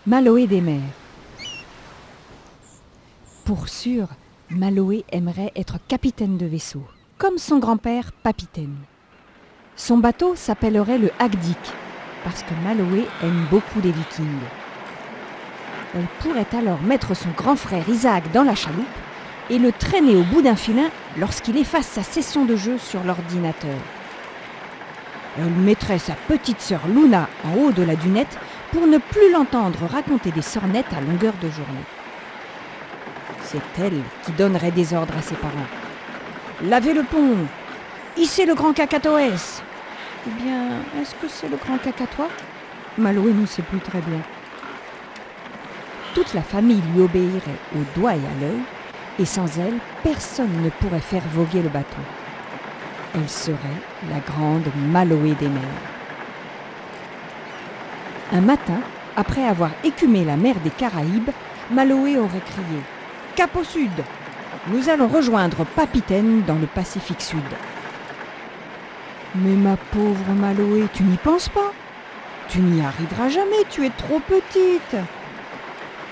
Maloé des mers. Pour sûr, Maloé aimerait être capitaine de vaisseau, comme son grand-père Papitaine. Son bateau s'appellerait le Agdik, parce que Maloé aime beaucoup les Vikings. Elle pourrait alors mettre son grand frère Isaac dans la chaloupe et le traîner au bout d'un filin lorsqu'il efface sa session de jeu sur l'ordinateur. Elle mettrait sa petite sœur Luna en haut de la dunette pour ne plus l'entendre raconter des sornettes à longueur de journée. C'est elle qui donnerait des ordres à ses parents. Lavez le pont, hissez le grand cacatoès. Ou bien, est-ce que c'est le grand cacatois ? Maloé ne sait plus très bien. Toute la famille lui obéirait au doigt et à l'œil, et sans elle, personne ne pourrait faire voguer le bateau. Elle serait la grande Maloé des mers. Un matin, après avoir écumé la mer des Caraïbes, Maloé aurait crié « Cap au sud ! Nous allons rejoindre Papitaine dans le Pacifique Sud. » Mais ma pauvre Maloé, tu n'y penses pas ? Tu n'y arriveras jamais, tu es trop petite.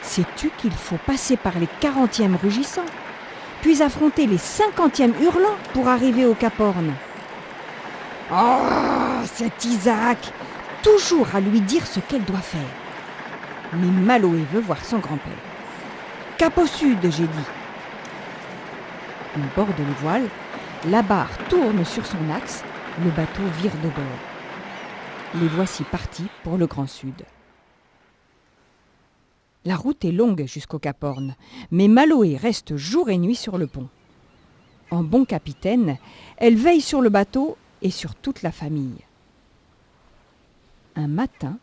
Sais-tu qu'il faut passer par les 40e rugissants, puis affronter les 50e hurlants pour arriver au Cap Horn ? Oh, cet Isaac, toujours à lui dire ce qu'elle doit faire. Mais Maloé veut voir son grand-père. Cap au sud, j'ai dit. On borde les voiles, la barre tourne sur son axe, le bateau vire de bord. Les voici partis pour le Grand Sud. La route est longue jusqu'au Cap Horn, mais Maloé reste jour et nuit sur le pont. En bon capitaine, elle veille sur le bateau et sur toute la famille. Un matin,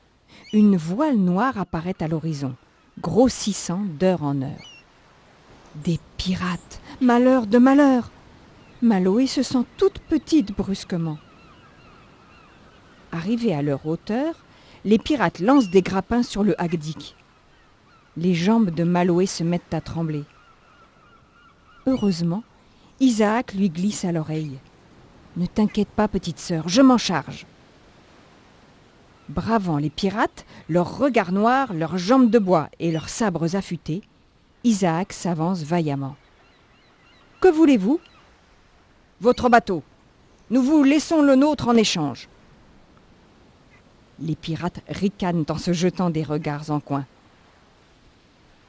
une voile noire apparaît à l'horizon, grossissant d'heure en heure. Des pirates, malheur de malheur! Maloé se sent toute petite brusquement. Arrivés à leur hauteur, les pirates lancent des grappins sur le Agdik. Les jambes de Maloé se mettent à trembler. Heureusement, Isaac lui glisse à l'oreille. « Ne t'inquiète pas, petite sœur, je m'en charge. » Bravant les pirates, leurs regards noirs, leurs jambes de bois et leurs sabres affûtés, Isaac s'avance vaillamment. « Que voulez-vous ? » ?»« Votre bateau. Nous vous laissons le nôtre en échange. » Les pirates ricanent en se jetant des regards en coin.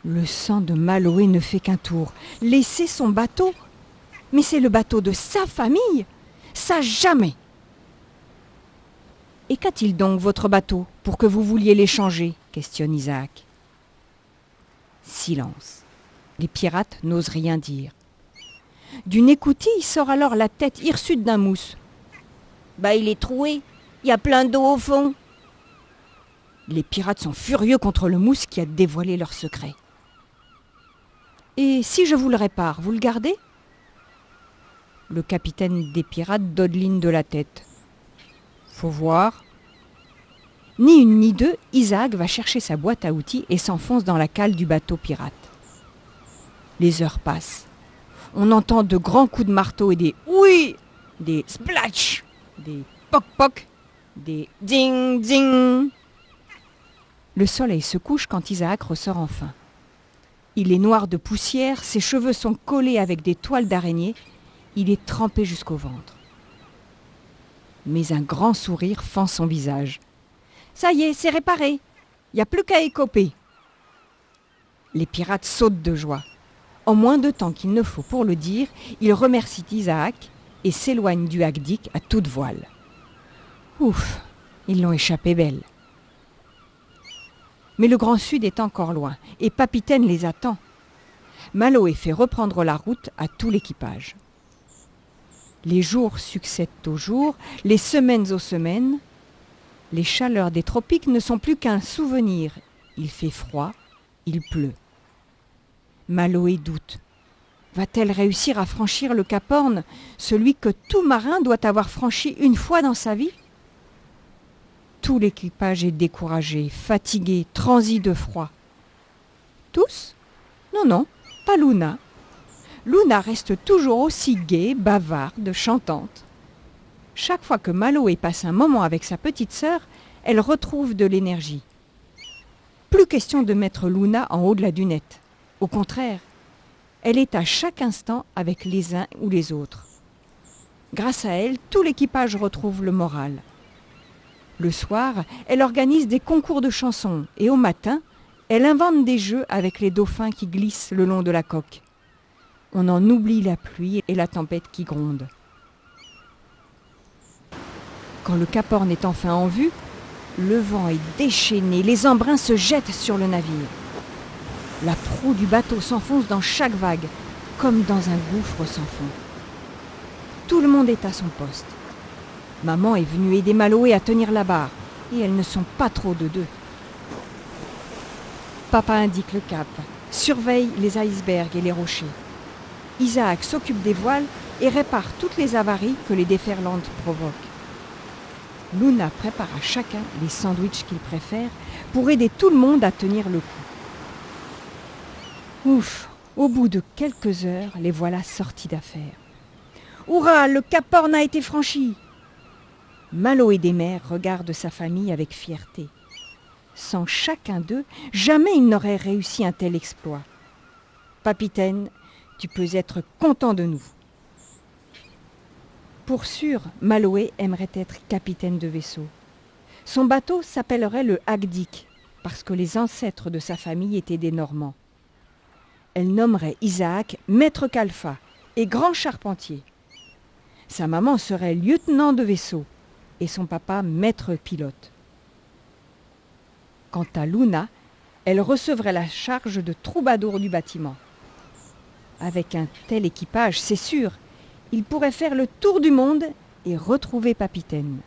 Le sang de Maloé ne fait qu'un tour. Laisser son bateau ? Mais c'est le bateau de sa famille ? Ça jamais ! Et qu'a-t-il donc, votre bateau, pour que vous vouliez l'échanger ? Questionne Isaac. Silence. Les pirates n'osent rien dire. D'une écoutille sort alors la tête hirsute d'un mousse. « Bah, il est troué. Il y a plein d'eau au fond. » Les pirates sont furieux contre le mousse qui a dévoilé leur secret. « Et si je vous le répare, vous le gardez ?» Le capitaine des pirates dodeline de la tête. « Faut voir. » Ni une ni deux, Isaac va chercher sa boîte à outils et s'enfonce dans la cale du bateau pirate. Les heures passent. On entend de grands coups de marteau et des « oui !» des « splash !» des « poc-poc !» des « ding-ding !» Le soleil se couche quand Isaac ressort enfin. Il est noir de poussière, ses cheveux sont collés avec des toiles d'araignée, il est trempé jusqu'au ventre. Mais un grand sourire fend son visage. « Ça y est, c'est réparé, il n'y a plus qu'à écoper. » Les pirates sautent de joie. En moins de temps qu'il ne faut pour le dire, ils remercient Isaac et s'éloignent du Agdik à toute voile. Ouf, ils l'ont échappé belle. Mais le Grand Sud est encore loin, et Papitaine les attend. Maloé fait reprendre la route à tout l'équipage. Les jours succèdent aux jours, les semaines aux semaines. Les chaleurs des tropiques ne sont plus qu'un souvenir. Il fait froid, il pleut. Maloé doute. Va-t-elle réussir à franchir le Cap Horn, celui que tout marin doit avoir franchi une fois dans sa vie ? Tout l'équipage est découragé, fatigué, transi de froid. Tous ? Non, pas Luna. Luna reste toujours aussi gaie, bavarde, chantante. Chaque fois que Maloé passe un moment avec sa petite sœur, elle retrouve de l'énergie. Plus question de mettre Luna en haut de la dunette. Au contraire, elle est à chaque instant avec les uns ou les autres. Grâce à elle, tout l'équipage retrouve le moral. Le soir, elle organise des concours de chansons et au matin, elle invente des jeux avec les dauphins qui glissent le long de la coque. On en oublie la pluie et la tempête qui gronde. Quand le Cap Horn est enfin en vue, le vent est déchaîné, les embruns se jettent sur le navire. La proue du bateau s'enfonce dans chaque vague, comme dans un gouffre sans fond. Tout le monde est à son poste. Maman est venue aider Maloé à tenir la barre, et elles ne sont pas trop de deux. Papa indique le cap, surveille les icebergs et les rochers. Isaac s'occupe des voiles et répare toutes les avaries que les déferlantes provoquent. Luna prépare à chacun les sandwichs qu'il préfère pour aider tout le monde à tenir le coup. Ouf, au bout de quelques heures, les voilà sortis d'affaire. Hurrah, le Cap Horn a été franchi! Maloé des mers regarde sa famille avec fierté. Sans chacun d'eux, jamais il n'aurait réussi un tel exploit. Papitaine, tu peux être content de nous. Pour sûr, Maloé aimerait être capitaine de vaisseau. Son bateau s'appellerait le Agdic, parce que les ancêtres de sa famille étaient des Normands. Elle nommerait Isaac maître Calfa et grand charpentier. Sa maman serait lieutenant de vaisseau et son papa maître pilote. Quant à Luna, elle recevrait la charge de troubadour du bâtiment. Avec un tel équipage, c'est sûr, il pourrait faire le tour du monde et retrouver Papitaine.